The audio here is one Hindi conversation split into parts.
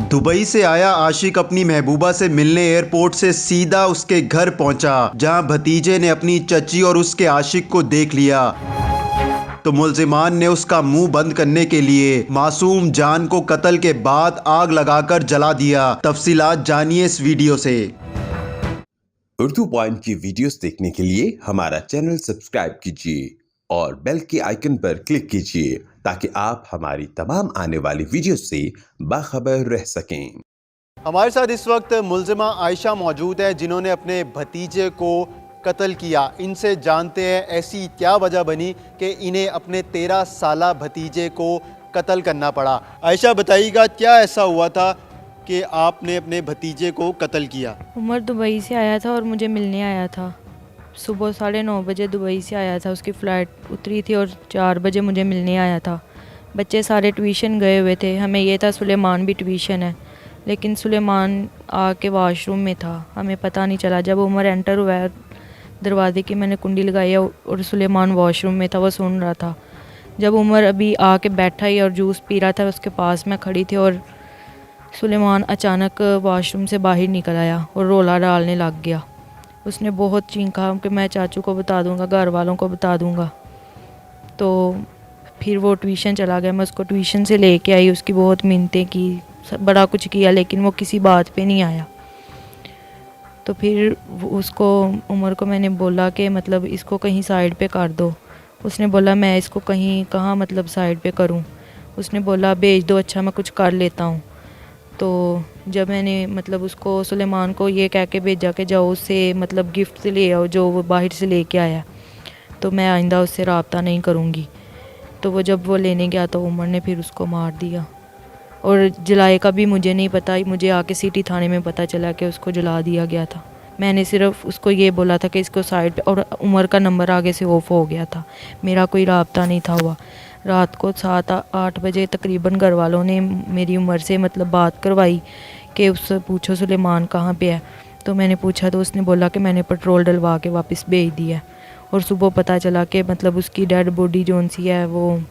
दुबई से आया आशिक अपनी महबूबा से मिलने एयरपोर्ट से सीधा उसके घर पहुंचा, जहां भतीजे ने अपनी चची और उसके आशिक को देख लिया तो मुल्जिमान ने उसका मुंह बंद करने के लिए मासूम जान को कत्ल के बाद आग लगाकर जला दिया। तफसीलात जानिए इस वीडियो से। उर्दू पॉइंट की वीडियोस देखने के लिए हमारा चैनल सब्सक्राइब कीजिए और बेल के आइकन पर क्लिक कीजिए ताकि आप हमारी तमाम आने वाली वीडियोस से बाखबर रह सकें। हमारे साथ इस वक्त मुल्जिमा आयशा मौजूद है जिन्होंने अपने भतीजे को कत्ल किया। इनसे जानते हैं ऐसी क्या वजह बनी कि इन्हें अपने 13 साला भतीजे को कत्ल करना पड़ा। आयशा बताइएगा, क्या ऐसा हुआ था कि आपने अपने भतीजे को कत्ल किया? उमर दुबई से आया था और मुझे मिलने आया था। सुबह 9:30 बजे दुबई से आया था, उसकी फ़्लाइट उतरी थी और 4 बजे मुझे मिलने आया था। बच्चे सारे ट्यूशन गए हुए थे। हमें ये था सुलेमान भी ट्यूशन है, लेकिन सुलेमान आके वॉशरूम में था, हमें पता नहीं चला। जब उमर एंटर हुआ दरवाजे की मैंने कुंडी लगाई और सुलेमान वॉशरूम में था, वो सुन रहा था। जब उमर अभी आके बैठा ही और जूस पी रहा था, उसके पास मैं खड़ी थी और सुलेमान अचानक वॉशरूम से बाहर निकल आया और रोला डालने लग गया। उसने बहुत चीखा कि मैं चाचू को बता दूंगा, घर वालों को बता दूंगा। तो फिर वो ट्यूशन चला गया। मैं उसको ट्यूशन से लेके आई, उसकी बहुत मिन्नतें की, बड़ा कुछ किया, लेकिन वो किसी बात पे नहीं आया। तो फिर उसको उमर को मैंने बोला कि मतलब इसको कहीं साइड पे कर दो। उसने बोला मैं इसको कहाँ मतलब साइड पे करूं। उसने बोला भेज दो, अच्छा मैं कुछ कर लेता हूं। तो जब मैंने मतलब उसको सुलेमान को ये कह के भेजा कि जाओ उससे मतलब गिफ्ट से ले आओ जो वो बाहर से लेके आया, तो मैं आइंदा उससे रब्ता नहीं करूँगी। तो वो जब वो लेने गया तो उमर ने फिर उसको मार दिया और जलाए का भी मुझे नहीं पता। मुझे आके सिटी थाने में पता चला कि उसको जला दिया गया था। मैंने सिर्फ उसको ये बोला था कि इसको साइड पे, और उमर का नंबर आगे से ऑफ हो गया था, मेरा कोई रब्ता नहीं था हुआ। रात को 7-8 बजे तकरीबन घर वालों ने मेरी उमर से मतलब बात करवाई कि उससे पूछो सुलेमान कहाँ पे है। तो मैंने पूछा तो उसने बोला कि मैंने पेट्रोल डलवा के वापस भेज दिया। और सुबह पता चला कि मतलब उसकी डेड बॉडी जोन सी है वो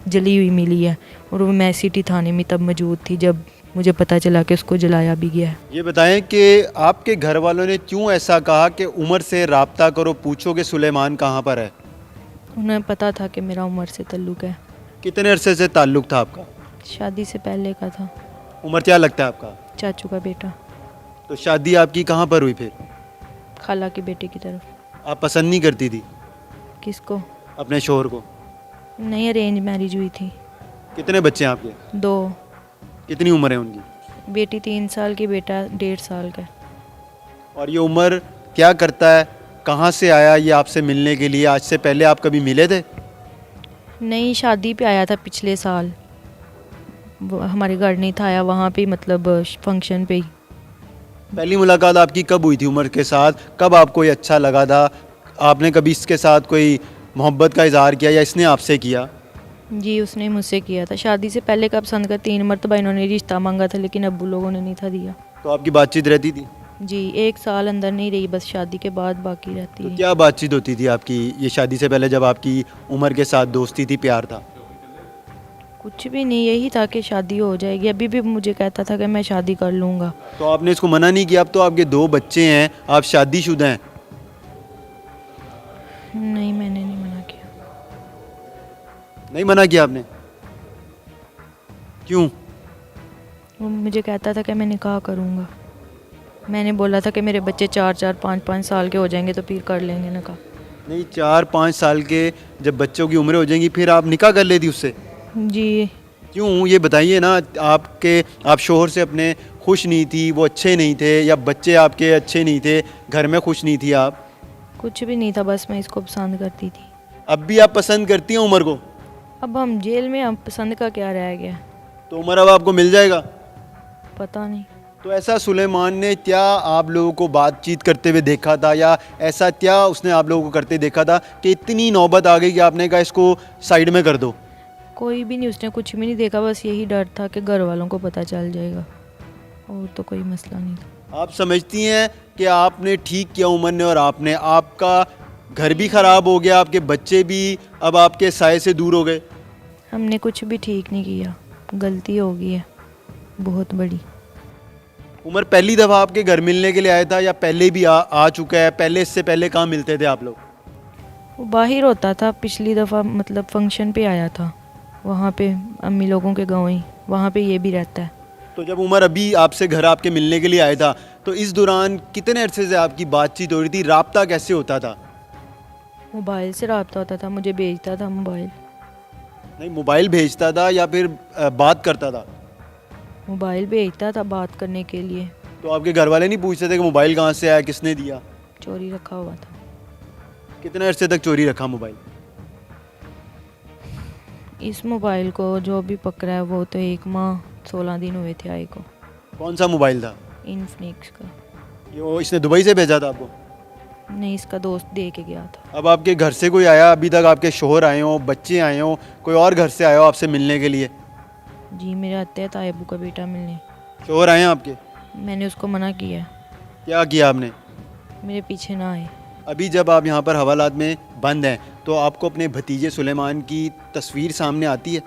जली हुई मिली है, और वो मैं सिटी थाने में तब मौजूद थी जब मुझे पता चला कि उसको जलाया भी गया है। ये बताएं कि आपके घर वालों ने क्यों ऐसा कहा कि उमर से रब्ता करो, पूछो कि सुलेमान कहाँ पर है? उन्हें पता था कि मेरा उमर से ताल्लुक़ है। कितने अरसे से ताल्लुक़ था आपका? शादी से पहले का था। उमर क्या लगता है आपका? चाचू का बेटा। तो शादी आपकी कहाँ पर हुई फिर? खाला की बेटे की तरफ। आप पसंद नहीं करती थी किसको? अपने शोहर को? नहीं, अरेंज मैरिज हुई थी। कितने बच्चे हैं आपके? 2। कितनी उम्र है उनकी? बेटी 3 साल की, बेटा 1.5 साल का। और ये उमर क्या करता है, कहाँ से आया ये आपसे मिलने के लिए? आज से पहले आप कभी मिले थे? नहीं, शादी पे आया था पिछले साल। वो हमारे घर नहीं था आया, वहाँ पे मतलब फंक्शन पे ही। पहली मुलाकात आपकी कब हुई थी उमर के साथ? कब आपको ये अच्छा लगा था? आपने कभी इसके साथ कोई मोहब्बत का इजहार किया या इसने आपसे किया? जी, उसने मुझसे किया था। शादी से पहले का पसंद का 3 मरतबा इन्होंने रिश्ता मांगा था, लेकिन अब्बू लोगों ने नहीं था दिया। तो आपकी बातचीत रहती थी? जी, 1 साल अंदर नहीं रही, बस शादी के बाद बाकी रहती तो है। क्या बातचीत होती थी आपकी ये शादी से पहले, जब आपकी उमर के साथ दोस्ती थी, प्यार था? कुछ भी नहीं, यही था कि शादी हो जाएगी। अभी भी मुझे कहता था कि मैं शादी कर लूँगा। तो आपने इसको मना नहीं किया? अब तो आपके 2 बच्चे हैं, आप शादीशुदा हैं। नहीं, मैंने नहीं मना किया। नहीं मना किया आपने? क्यों? वो मुझे कहता था कि मैं निकाह करूँगा। मैंने बोला था कि मेरे बच्चे 4-4, 5-5 साल के हो जाएंगे तो फिर कर लेंगे निकाह। नहीं, 4-5 साल के जब बच्चों की उम्र हो जाएंगी फिर आप निकाह कर लेती उससे? जी। क्यों, ये बताइए ना। आप शोहर से अपने खुश नहीं थी, वो अच्छे नहीं थे, या बच्चे आपके अच्छे नहीं थे, घर में खुश नहीं थी आप? कुछ भी नहीं था, बस मैं इसको पसंद करती थी। अब भी आप पसंद करती हैं उमर को? अब हम जेल में, हम पसंद का क्या रह गया? तो उमर अब आपको मिल जाएगा? पता नहीं। तो ऐसा सुलेमान ने क्या आप लोगों को बातचीत करते हुए देखा था, या ऐसा क्या उसने आप लोगों को करते देखा था कि इतनी नौबत आ गई कि आपने कहा इसको साइड में कर दो? कोई भी नहीं, उसने कुछ भी नहीं देखा, बस यही डर था कि घर वालों को पता चल जाएगा, और तो कोई मसला नहीं था। आप समझती हैं कि आपने ठीक किया उमर ने, और आपका घर भी ख़राब हो गया, आपके बच्चे भी अब आपके साए से दूर हो गए? हमने कुछ भी ठीक नहीं किया, गलती हो गई है बहुत बड़ी। उमर पहली दफ़ा आपके घर मिलने के लिए आया था या पहले भी आ चुका है? पहले इससे पहले कहाँ मिलते थे आप लोग? वो बाहर होता था, पिछली दफ़ा मतलब फंक्शन पे आया था, वहाँ पे अम्मी लोगों के गाँव ही, वहाँ पे ये भी रहता है। तो जब उमर अभी आपसे घर आपके मिलने के लिए आया था तो इस दौरान कितने अरसे से आपकी बातचीत हो रही थी? राब्ता कैसे होता था? मोबाइल से रब्ता होता था, मुझे भेजता था मोबाइल। नहीं, मोबाइल भेजता था या फिर बात करता था? मोबाइल भेजता था बात करने के लिए। तो आपके घर वाले नहीं पूछते थे कि मोबाइल कहाँ से आया, किसने दिया? चोरी रखा हुआ था। कितने अरसे तक चोरी रखा मोबाइल? इस मोबाइल को जो भी पकड़ा है वो तो 1 माह 16 दिन हुए थे आए को। कौन सा मोबाइल था? इन्फिनिक्स का। ये इसने दुबई से भेजा था आपको? नहीं, इसका दोस्त दे के गया था। अब आपके घर से कोई आया अभी तक? आपके शोहर आए हो, बच्चे आए हो, कोई और घर से आया हो आपसे मिलने के लिए? जी, मेरे आते हैं तायबू का बेटा मिलने। शोहर आए हैं आपके? मैंने उसको मना किया, क्या किया आपने? मेरे पीछे ना आए। अभी जब आप यहाँ पर हवालात में बंद हैं तो आपको अपने भतीजे सुलेमान की तस्वीर सामने आती है?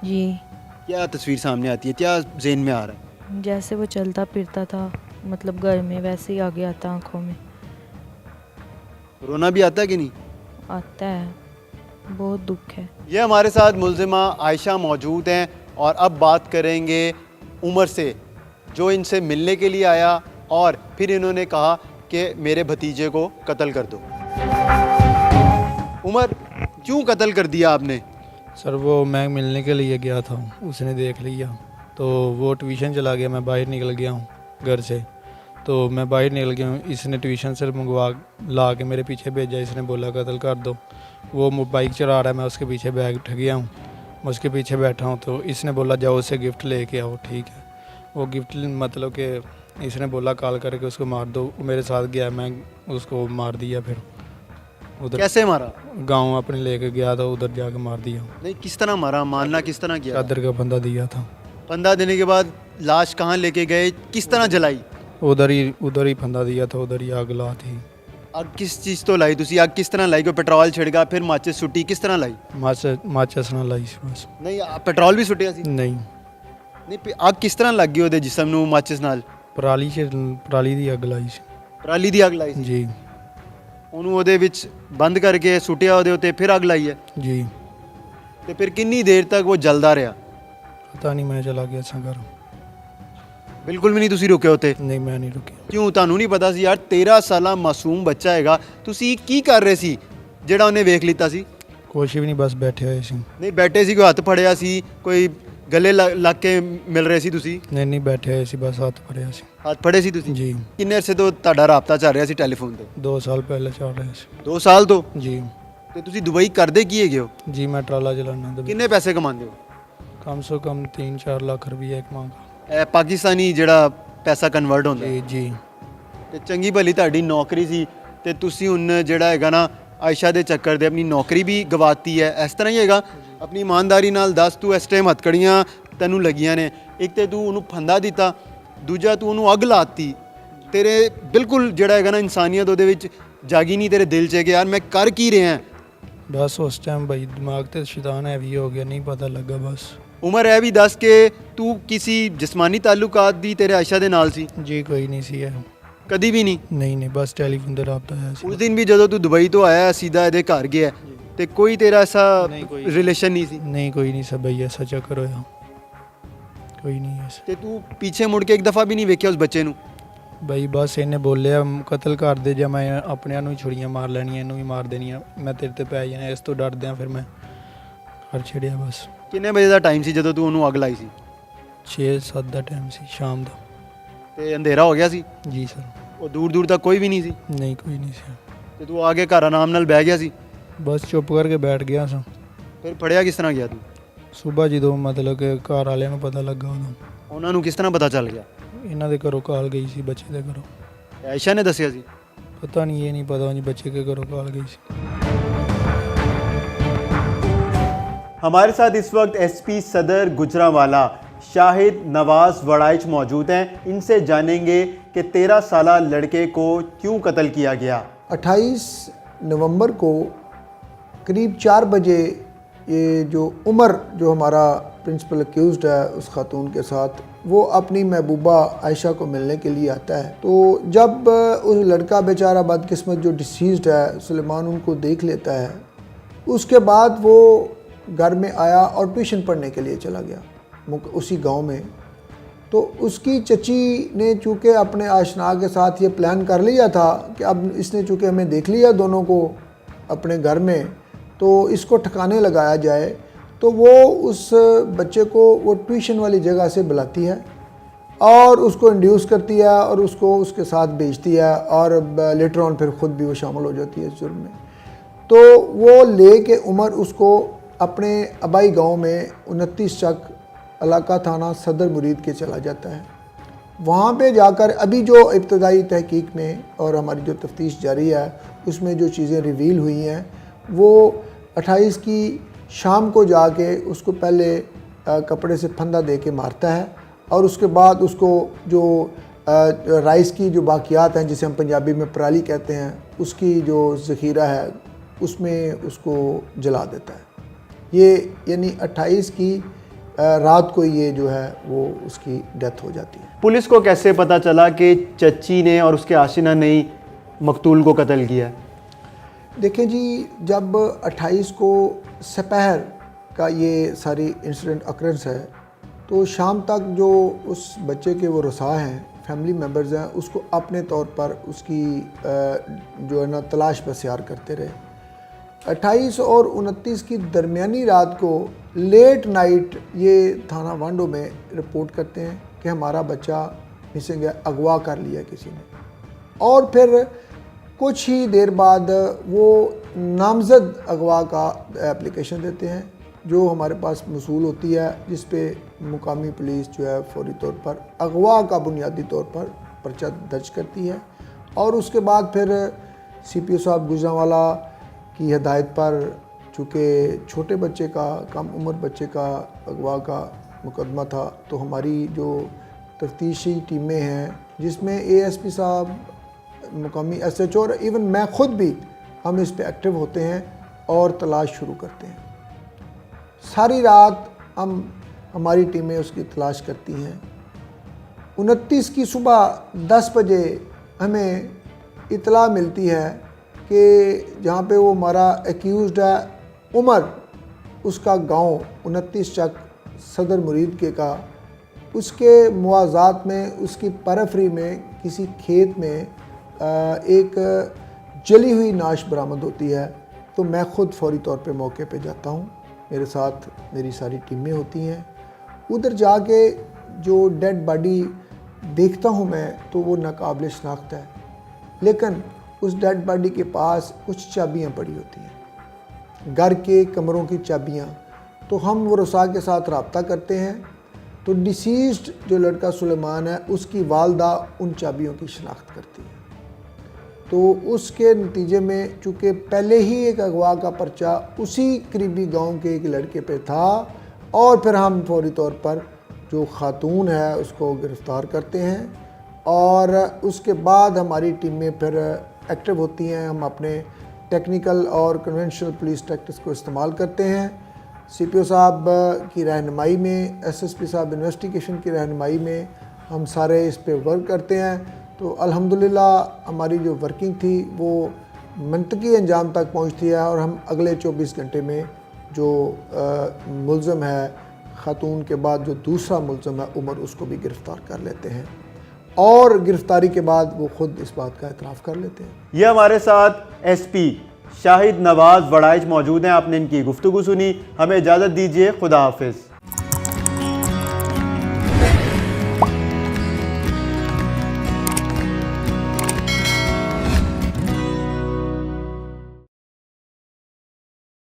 जी, क्या तस्वीर सामने आती है? क्या जेहन में आ रहा है? जैसे वो चलता फिरता था मतलब घर में, वैसे ही आगे आता आँखों में। रोना भी आता है कि नहीं? आता है, बहुत दुख है। ये हमारे साथ मुल्जिमा आयशा मौजूद हैं और अब बात करेंगे उमर से, जो इनसे मिलने के लिए आया और फिर इन्होंने कहा कि मेरे भतीजे को कत्ल कर दो। उमर, क्यों कत्ल कर दिया आपने? सर वो मैं मिलने के लिए गया था, उसने देख लिया तो वो ट्यूशन चला गया, मैं बाहर निकल गया हूँ घर से, तो मैं बाहर निकल गया हूँ। इसने ट्यूशन से मंगवा ला के मेरे पीछे भेजा, इसने बोला कत्ल कर दो। वो बाइक चला रहा है, मैं उसके पीछे बैग उठ गया हूँ, मैं उसके पीछे बैठा हूँ, तो इसने बोला जाओ उससे गिफ्ट लेके आओ। ठीक है, वो गिफ्ट मतलब कि इसने बोला कॉल करके उसको मार दो। वो मेरे साथ गया, मैं उसको मार दिया। फिर उधर कैसे मारा? गांव अपने लेके गया था, उधर जाके मार दिया। नहीं, किस तरह मारा? मारना किस तरह किया? चादर का फंदा दिया था। 15 दिन के बाद लाश कहाँ लेके गए? किस तरह जलाई? उधर ही फंदा दिया था, उधर ही आग ला थी। आग किस चीज़ तो लाई तुसी? आग किस तरह लाई? कोई पेट्रोल छिड़का, फिर माचिस सुटी, किस तरह लाई? माचिस ना लाई सी बस। नहीं, पेट्रोल भी सुटिया सी? नहीं, नहीं, आग किस तरह लग गई ਉਹਦੇ ਜਿਸਮ ਨੂੰ ਮਾਚਿਸ ਨਾਲ? ਪਰਾਲੀ ਦੀ ਅੱਗ ਲਾਈ ਸੀ ਪਰਾਲੀ ਦੀ ਅੱਗ ਲਾਈ ਸੀ ਜੀ। ਉਹਨੂੰ ਉਹਦੇ ਵਿੱਚ ਬੰਦ ਕਰਕੇ ਸੁੱਟਿਆ ਉਹਦੇ ਉੱਤੇ, ਫਿਰ ਅੱਗ ਲਾਈ ਹੈ? ਜੀ, ਤੇ ਫਿਰ ਕਿੰਨੀ ਦੇਰ ਤੱਕ ਉਹ ਜਲਦਾ ਰਿਹਾ? ਪਤਾ ਨਹੀਂ, ਮੈਂ ਚਲਾ ਗਿਆ ਸਾਂ ਘਰ। ਬਿਲਕੁਲ ਵੀ ਨਹੀਂ ਤੁਸੀਂ ਰੁਕੇ ਉੱਤੇ? ਨਹੀਂ, ਮੈਂ ਨਹੀਂ ਰੁਕਿਆ। ਕਿਉਂ? ਤੁਹਾਨੂੰ ਨਹੀਂ ਪਤਾ ਸੀ ਯਾਰ 13 ਸਾਲਾ ਮਾਸੂਮ ਬੱਚਾ ਹੈਗਾ, ਤੁਸੀਂ ਕੀ ਕਰ ਰਹੇ ਸੀ ਜਿਹੜਾ ਉਹਨੇ ਵੇਖ ਲਿੱਤਾ ਸੀ? ਕੁਛ ਵੀ ਨਹੀਂ, ਬਸ ਬੈਠੇ ਹੋਏ ਸੀ। ਨਹੀਂ ਬੈਠੇ ਸੀ, ਕੋਈ ਹੱਥ ਫੜਿਆ ਸੀ, ਕੋਈ ਗਲੇ ਲੱਗ ਕੇ ਮਿਲ ਰਹੇ ਸੀ ਤੁਸੀਂ? ਨਹੀਂ ਬੈਠੇ ਹੋਏ ਸੀ, ਬਸ ਹੱਥ ਫੜਿਆ ਸੀ। ਹੱਥ ਫੜੇ ਸੀ ਤੁਸੀਂ? ਜੀ, ਕਿੰਨੇ ਅਰਸੇ ਤੋਂ ਤੁਹਾਡਾ ਰਾਬਤਾ ਚੱਲ ਰਿਹਾ ਸੀ ਟੈਲੀਫੋਨ ਤੇ? 2 ਸਾਲ ਪਹਿਲੇ ਚੱਲ ਰਿਹਾ ਸੀ। 2 ਸਾਲ ਤੋਂ? ਜੀ ਤੇ ਤੁਸੀਂ ਦੁਬਈ ਕਰਦੇ ਕੀ ਹੈਗੇ ਹੋ? ਜੀ, ਮੈਂ ਟਰਾਲਾ ਚਲਾਉਣਾ ਦੁਬਈ। ਕਿੰਨੇ ਪੈਸੇ ਕਮਾਉਂਦੇ ਹੋ? ਕਮ ਸੇ ਕਮ 3-4 ਲੱਖ ਰੁਪਏ ਇੱਕ ਮੰਗਾ। ਇਹ ਪਾਕਿਸਤਾਨੀ ਜਿਹੜਾ ਪੈਸਾ ਕਨਵਰਟ ਹੁੰਦਾ? ਜੀ। ਤੇ ਚੰਗੀ ਭਲੀ ਤੁਹਾਡੀ ਨੌਕਰੀ ਸੀ ਤੇ ਤੁਸੀਂ ਹੁਣ ਜਿਹੜਾ ਹੈਗਾ ਨਾ ਆਇਸ਼ਾ ਦੇ ਚੱਕਰ ਦੇ ਆਪਣੀ ਨੌਕਰੀ ਵੀ ਗਵਾਤੀ ਹੈ, ਇਸ ਤਰ੍ਹਾਂ ਹੀ ਹੈਗਾ? ਆਪਣੀ ਇਮਾਨਦਾਰੀ ਨਾਲ ਦੱਸ, ਤੂੰ ਇਸ ਟਾਈਮ ਹੱਥਕੜੀਆਂ ਤੈਨੂੰ ਲੱਗੀਆਂ ਨੇ, ਇੱਕ ਤੇ ਤੂੰ ਉਹਨੂੰ ਫੰਦਾ ਦਿੱਤਾ, ਦੂਜਾ ਤੂੰ ਉਹਨੂੰ ਅੱਗ ਲਾਤੀ, ਤੇਰੇ ਬਿਲਕੁਲ ਜਿਹੜਾ ਹੈਗਾ ਨਾ ਇਨਸਾਨੀਅਤ ਉਹਦੇ ਵਿੱਚ ਜਾਗੀ ਨਹੀਂ ਤੇਰੇ ਦਿਲ 'ਚ ਕਿ ਯਾਰ ਮੈਂ ਕਰ ਕੀ ਰਿਹਾ? ਬਸ ਉਸ ਟਾਈਮ ਭਾਈ ਦਿਮਾਗ ਤੇ ਸ਼ੈਤਾਨ ਹੈਵੀ ਹੋ ਗਿਆ, ਨਹੀਂ ਪਤਾ ਲੱਗਾ ਬਸ। ਉਮਰ ਇਹ ਵੀ ਦੱਸ ਕਿ ਤੂੰ ਕਿਸੇ ਜਿਸਮਾਨੀ ਤਾਲੁਕਾਤ ਦੀ ਤੇਰੇ ਆਇਸ਼ਾ ਦੇ ਨਾਲ ਸੀ? ਜੀ ਕੋਈ ਨਹੀਂ ਸੀ ਇਹ। ਕਦੀ ਵੀ ਨਹੀਂ? ਨਹੀਂ, ਬਸ ਟੈਲੀਫੋਨ ਤੇ ਰਾਬਤਾ ਹੋਇਆ ਸੀ। ਉਸ ਦਿਨ ਵੀ ਜਦੋਂ ਤੂੰ ਦੁਬਈ ਤੋਂ ਆਇਆ ਸਿੱਧਾ ਇਹਦੇ ਘਰ ਗਿਆ ਤੇ ਕੋਈ ਤੇਰਾ ਐਸਾ ਨਹੀਂ, ਕੋਈ ਰਿਲੇਸ਼ਨ ਨਹੀਂ ਸੀ? ਨਹੀਂ, ਕੋਈ ਨਹੀਂ ਸਭ ਭਈ ਐਸਾ ਚੱਕਰ ਹੋਇਆ, ਕੋਈ ਨਹੀਂ ਐਸਾ। ਤੇ ਤੂੰ ਪਿੱਛੇ ਮੁੜ ਕੇ ਇੱਕ ਦਫਾ ਵੀ ਨਹੀਂ ਵੇਖਿਆ ਉਸ ਬੱਚੇ ਨੂੰ? ਬਈ ਬਸ ਇਹਨੇ ਬੋਲਿਆ ਕਤਲ ਕਰ ਦੇ ਜਾਂ ਮੈਂ ਆਪਣਿਆਂ ਨੂੰ ਹੀ ਛੁਰੀਆਂ ਮਾਰ ਲੈਣੀਆਂ, ਇਹਨੂੰ ਵੀ ਮਾਰ ਦੇਣੀਆਂ, ਮੈਂ ਤੇਰੇ ਤੇ ਪੈ ਜਾਣਾ, ਇਸ ਤੋਂ ਡਰਦਿਆਂ ਫਿਰ ਮੈਂ ਕਰ ਛੜਿਆ ਬਸ। ਕਿੰਨੇ ਵਜੇ ਦਾ ਟਾਈਮ ਸੀ ਜਦੋਂ ਤੂੰ ਉਹਨੂੰ ਅੱਗ ਲਾਈ ਸੀ? 6-7 ਦਾ ਟਾਈਮ ਸੀ ਸ਼ਾਮ ਦਾ। ਤੇ ਅੰਧੇਰਾ ਹੋ ਗਿਆ ਸੀ? ਜੀ ਸਰ। ਉਹ ਦੂਰ ਦੂਰ ਤੱਕ ਕੋਈ ਵੀ ਨਹੀਂ ਸੀ? ਨਹੀਂ, ਕੋਈ ਨਹੀਂ ਸੀ। ਤੇ ਤੂੰ ਆ ਕੇ ਘਰ ਆਰਾਮ ਨਾਲ ਬਹਿ ਗਿਆ ਸੀ? ਬਸ ਚੁੱਪ ਕਰਕੇ ਬੈਠ ਗਿਆ ਸਾਂ। ਫਿਰ ਫੜਿਆ ਕਿਸ ਤਰ੍ਹਾਂ ਗਿਆ ਤੂੰ? ਸਵੇਰ ਜਦੋਂ ਮਤਲਬ ਕਿ ਘਰ ਵਾਲਿਆਂ ਨੂੰ ਪਤਾ ਲੱਗਾ ਉਦੋਂ। ਉਹਨਾਂ ਨੂੰ ਕਿਸ ਤਰ੍ਹਾਂ ਪਤਾ ਚੱਲ ਗਿਆ? ਇਹਨਾਂ ਦੇ ਘਰੋਂ ਕਾਲ ਗਈ ਸੀ, ਬੱਚੇ ਦੇ ਘਰੋਂ। ਆਇਸ਼ਾ ਨੇ ਦੱਸਿਆ ਸੀ? ਪਤਾ ਨਹੀਂ, ਇਹ ਨਹੀਂ ਪਤਾ ਜੀ ਬੱਚੇ के घरों काल गई सी। हमारे साथ इस वक्त एसपी सदर गुजरांवाला शाहिद नवाज वड़ाइच मौजूद हैं। इनसे जानेंगे कि 13 साला लड़के को क्यों कत्ल किया गया। 28 नवंबर को करीब 4 बजे ये जो उमर जो हमारा प्रिंसिपल एक्यूज्ड है उस खातून के साथ, वो अपनी महबूबा आयशा को मिलने के लिए आता है। तो जब उस लड़का बेचारा बदकिस्मत जो डिसीज़्ड है सुलेमान उनको देख लेता है, उसके बाद वो घर में आया और ट्यूशन पढ़ने के लिए चला गया उसी गांव में। तो उसकी चची ने चूँकि अपने आशना के साथ ये प्लान कर लिया था कि अब इसने चूँकि हमें देख लिया दोनों को अपने घर में, तो इसको ठिकाने लगाया जाए। तो वो उस बच्चे को वो ट्यूशन वाली जगह से बुलाती है और उसको इंड्यूस करती है और उसको उसके साथ भेजती है और लेटर ऑन फिर ख़ुद भी वो शामिल हो जाती है इस जुर्म में। तो वो ले के उमर उसको अपने आबाई गांव में 29 चक इलाका थाना सदर मुरीद के चला जाता है। वहाँ पे जाकर अभी जो इब्तदाई तहकीक में और हमारी जो तफ्तीश जारी है उसमें जो चीज़ें रिवील हुई हैं, वो 28 की शाम को जाके उसको पहले कपड़े से फंदा दे के मारता है और उसके बाद उसको जो राइस की जो बाकियात हैं जिसे हम पंजाबी में पराली कहते हैं, उसकी जो ज़ख़ीरा है उसमें उसको जला देता है। ये यानी 28 की रात को ये जो है वो उसकी डेथ हो जाती है। पुलिस को कैसे पता चला कि चच्ची ने और उसके आशिना ने ही मकतूल को कत्ल किया? देखें जी, जब 28 को सपहर का ये सारी इंसिडेंट अक्रेंस है, तो शाम तक जो उस बच्चे के वो रसा हैं, फैमिली मेम्बर्स हैं, उसको अपने तौर पर उसकी जो है ना तलाश बसियार करते रहे। 28 और 29 की दरमियानी रात को लेट नाइट ये थाना वांडो में रिपोर्ट करते हैं कि हमारा बच्चा मिसिंग है, अगवा कर लिया किसी ने। और फिर कुछ ही देर बाद वो नामज़द अगवा का एप्लीकेशन देते हैं जो हमारे पास मसूल होती है, जिस पे मुकामी पुलिस जो है फौरी तौर पर अगवा का बुनियादी तौर पर पर्चा दर्ज करती है। और उसके बाद फिर CPO साहब गुजरांवाला की हिदायत पर, चूँकि छोटे बच्चे का, कम उम्र बच्चे का अगवा का मुकदमा था, तो हमारी जो तफ्तीशी टीमें हैं जिसमें ASP साहब, मुकामी SHO और इवन मैं ख़ुद भी, हम इस पे एक्टिव होते हैं और तलाश शुरू करते हैं। सारी रात हमारी टीमें उसकी तलाश करती हैं। 29 की सुबह 10 बजे हमें इतला मिलती है कि जहाँ पे वो हमारा एक्यूज़्ड है उमर, उसका गांव 29 चक सदर मुरीद के का, उसके मुआज़ात में, उसकी परफरी में किसी खेत में एक जली हुई नाश बरामद होती है। तो मैं ख़ुद फौरी तौर पे मौके पे जाता हूँ, मेरे साथ मेरी सारी टीमें होती हैं। उधर जाके जो डेड बॉडी देखता हूँ मैं, तो वो नाकाबिल शनाख्त है, लेकिन उस डेड बॉडी के पास कुछ चाबियाँ पड़ी होती हैं, घर के कमरों की चाबियाँ। तो हम वो रसा के साथ रब्ता करते हैं, तो डिसीज़्ड जो लड़का सुलेमान है उसकी वालदा उन चाबियों की शनाख्त करती है। तो उसके नतीजे में चूँकि पहले ही एक अगवा का पर्चा उसी करीबी गांव के एक लड़के पे था, और फिर हम फौरी तौर पर जो खातून है उसको गिरफ़्तार करते हैं और उसके बाद हमारी टीमें फिर एक्टिव होती हैं। हम अपने टेक्निकल और कन्वेंशनल पुलिस टैक्टिक्स को इस्तेमाल करते हैं। CPO साहब की रहनुमाई में, SSP साहब इन्वेस्टिगेशन की रहनुमाई में हम सारे इस पे वर्क करते हैं। तो अल्हम्दुलिल्लाह हमारी जो वर्किंग थी वो मंतकी अंजाम तक पहुंचती है और हम अगले 24 घंटे में जो मुल्ज़म है खातून के बाद जो दूसरा मुल्ज़म है उमर, उसको भी गिरफ़्तार कर लेते हैं और गिरफ़्तारी के बाद वो ख़ुद इस बात का एतराफ़ कर लेते हैं। ये हमारे साथ SP शाहिद नवाज़ वड़ाइच मौजूद हैं। आपने इनकी गुफ्तगू सुनी। हमें इजाज़त दीजिए। खुदा हाफिज़।